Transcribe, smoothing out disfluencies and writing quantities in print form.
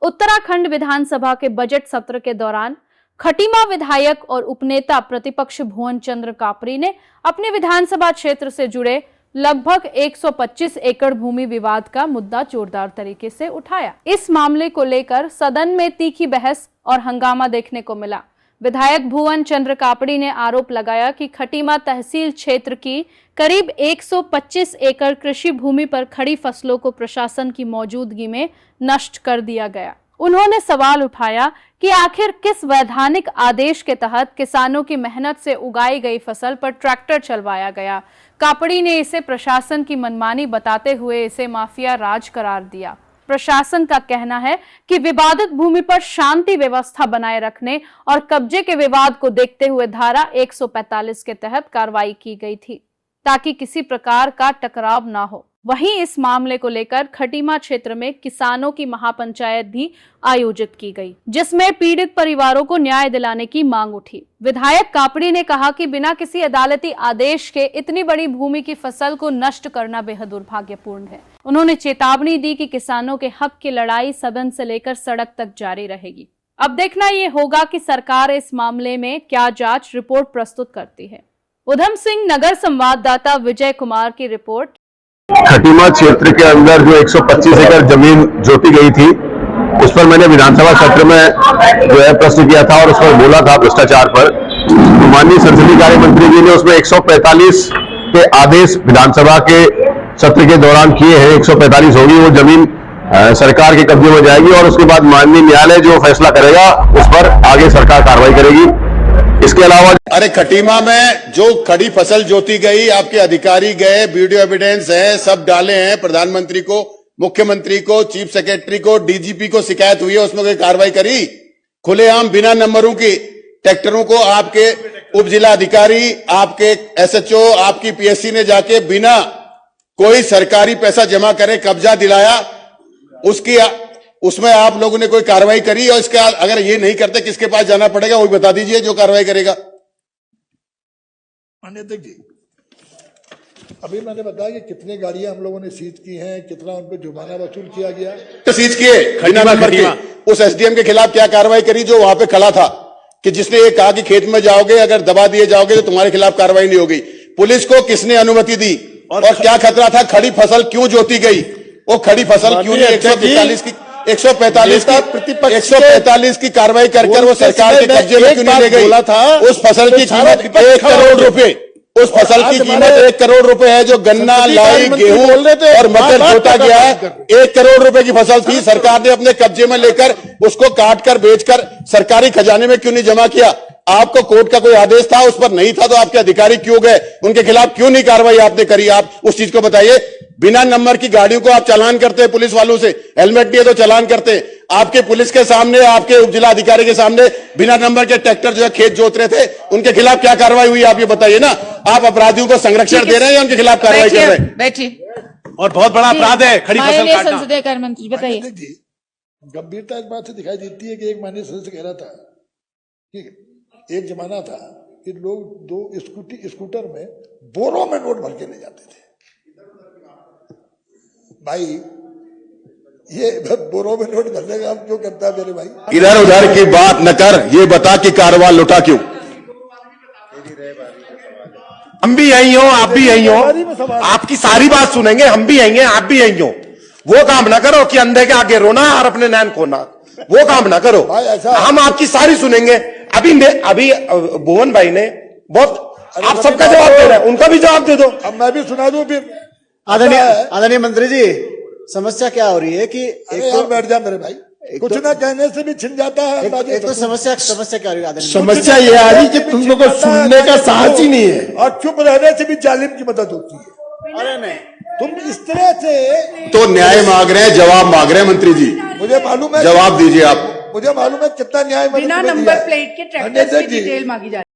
उत्तराखंड विधानसभा के बजट सत्र के दौरान खटीमा विधायक और उपनेता प्रतिपक्ष भुवन चंद्र कापरी ने अपने विधानसभा क्षेत्र से जुड़े लगभग 125 एकड़ भूमि विवाद का मुद्दा जोरदार तरीके से उठाया। इस मामले को लेकर सदन में तीखी बहस और हंगामा देखने को मिला। विधायक भुवन चंद्र कापड़ी ने आरोप लगाया कि खटीमा तहसील क्षेत्र की करीब 125 एकड़ कृषि भूमि पर खड़ी फसलों को प्रशासन की मौजूदगी में नष्ट कर दिया गया। उन्होंने सवाल उठाया कि आखिर किस वैधानिक आदेश के तहत किसानों की मेहनत से उगाई गई फसल पर ट्रैक्टर चलवाया गया। कापड़ी ने इसे प्रशासन की मनमानी बताते हुए इसे माफिया राज करार दिया। प्रशासन का कहना है कि विवादित भूमि पर शांति व्यवस्था बनाए रखने और कब्जे के विवाद को देखते हुए धारा 145 के तहत कार्रवाई की गई थी ताकि किसी प्रकार का टकराव ना हो। वहीं इस मामले को लेकर खटीमा क्षेत्र में किसानों की महापंचायत भी आयोजित की गई, जिसमें पीड़ित परिवारों को न्याय दिलाने की मांग उठी। विधायक कापड़ी ने कहा कि बिना किसी अदालती आदेश के इतनी बड़ी भूमि की फसल को नष्ट करना बेहद दुर्भाग्यपूर्ण है। उन्होंने चेतावनी दी कि किसानों के हक की लड़ाई सदन से लेकर सड़क तक जारी रहेगी। अब देखना ये होगा कि सरकार इस मामले में क्या जांच रिपोर्ट प्रस्तुत करती है। उधम सिंह नगर संवाददाता विजय कुमार की रिपोर्ट। खटीमा क्षेत्र के अंदर जो 125 एकड़ जमीन जोती गई थी, उस पर मैंने विधानसभा सत्र में जो है प्रश्न किया था और उस पर बोला था भ्रष्टाचार पर। माननीय संसदीय कार्य मंत्री जी ने उसमें 145 के आदेश विधानसभा के सत्र के दौरान किए हैं। 145 होगी, वो जमीन सरकार के कब्जे में जाएगी और उसके बाद माननीय न्यायालय जो फैसला करेगा उस पर आगे सरकार कार्रवाई करेगी। इसके अलावा अरे खटीमा में जो खड़ी फसल जोती गई, आपके अधिकारी गए, वीडियो एविडेंस है, सब डाले हैं। प्रधानमंत्री को, मुख्यमंत्री को, चीफ सेक्रेटरी को, डीजीपी को शिकायत हुई है, उसमें कोई कार्रवाई करी? खुलेआम बिना नंबरों की ट्रैक्टरों को आपके उप जिला अधिकारी, आपके एसएचओ, आपकी पीएससी ने जाके बिना कोई सरकारी पैसा जमा करे कब्जा दिलाया। उसमें आप लोगों ने कोई कार्रवाई करी? और इसका अगर ये नहीं करते किसके पास जाना पड़ेगा वो बता दीजिए जो कार्रवाई करेगा। अध्यक्ष जी, अभी मैंने बताया कि कितनी गाड़ियां हम लोगों ने सीज की हैं, कितना उन पर जुर्माना वसूल किया गया। तो सीज किए बिना नंबर के। उस एसडीएम के खिलाफ क्या कार्रवाई करी जो वहां पे खड़ा था, कि जिसने ये कहा कि खेत में जाओगे अगर दबा दिए जाओगे तो तुम्हारे खिलाफ कार्रवाई नहीं होगी? पुलिस को किसने अनुमति दी और क्या खतरा था? खड़ी फसल क्यों जोती गई? वो खड़ी फसल क्यों नहीं 145 की कार्रवाई कर वो सरकार के कब्जे में क्यों नहीं ले गई? उस फसल की कीमत 1 करोड़ रुपए, उस फसल की कीमत 1 करोड़ रुपए है जो गन्ना, लाई, गेहूं और मटर जोता गया है। 1 करोड़ रुपए की फसल थी, सरकार ने अपने कब्जे में लेकर उसको काट कर बेचकर सरकारी खजाने में क्यों नहीं जमा किया? आपको कोर्ट का कोई आदेश था, उस पर नहीं था तो आपके अधिकारी क्यों गए? उनके खिलाफ क्यों नहीं कार्रवाई आपने करी? आप उस चीज को बताइए। बिना नंबर की गाड़ियों को आप चालान करते हैं पुलिस वालों से, हेलमेट नहीं है तो चालान करते हैं। आपके पुलिस के सामने, आपके उप जिला अधिकारी के सामने बिना नंबर के ट्रैक्टर जो है खेत जोत रहे थे, उनके खिलाफ क्या कार्रवाई हुई आप ये बताइए ना। आप अपराधियों को संरक्षण दे रहे हैं या उनके खिलाफ कार्रवाई कर रहे हैं? बैठिए। और बहुत बड़ा अपराध है खड़ी फसल काटना। संसदीय कार्य मंत्री बताइए। गंभीरता इस बात से दिखाई देती है कि एक माननीय सदस्य कह रहा था कि एक जमाना था कि लोग 2 स्कूटर में बोरों में नोट भर के ले जाते थे। भाई ये बोरों में नोट भरने का आप क्यों करता है मेरे भाई? इधर उधर की बात न कर, ये बता कि कारवां लुटा क्यों? हम भी यही हो, आप भी यही हो, आपकी सारी बात सुनेंगे, हम भी यही हैं, आप भी यही हो। वो काम ना करो कि अंधे के आगे रोना और अपने नैन खोना, वो काम ना करो। हम आपकी सारी सुनेंगे। अभी भुवन भाई ने बहुत, आप सबका जवाब दे रहे हैं, उनका भी जवाब दे दो। अब मैं भी सुना दूं फिर। आदरणीय मंत्री जी, समस्या क्या हो रही है कि एक तो बैठ जा मेरे भाई, कुछ ना कहने से भी छिन जाता है। एक तो समस्या क्या हो रही है? समस्या ये आ रही कि तुम लोगों को सुनने का साहस ही नहीं है और चुप रहने से भी जालिम की मदद होती है। अरे नहीं, तुम इस तरह से तो न्याय मांग रहे हैं, जवाब मांग रहे हैं मंत्री जी। मुझे मालूम है, जवाब दीजिए आप। मुझे मालूम है कितना न्याय बिना नंबर प्लेट के ट्रैक्टर की डिटेल मांगी जा रही है।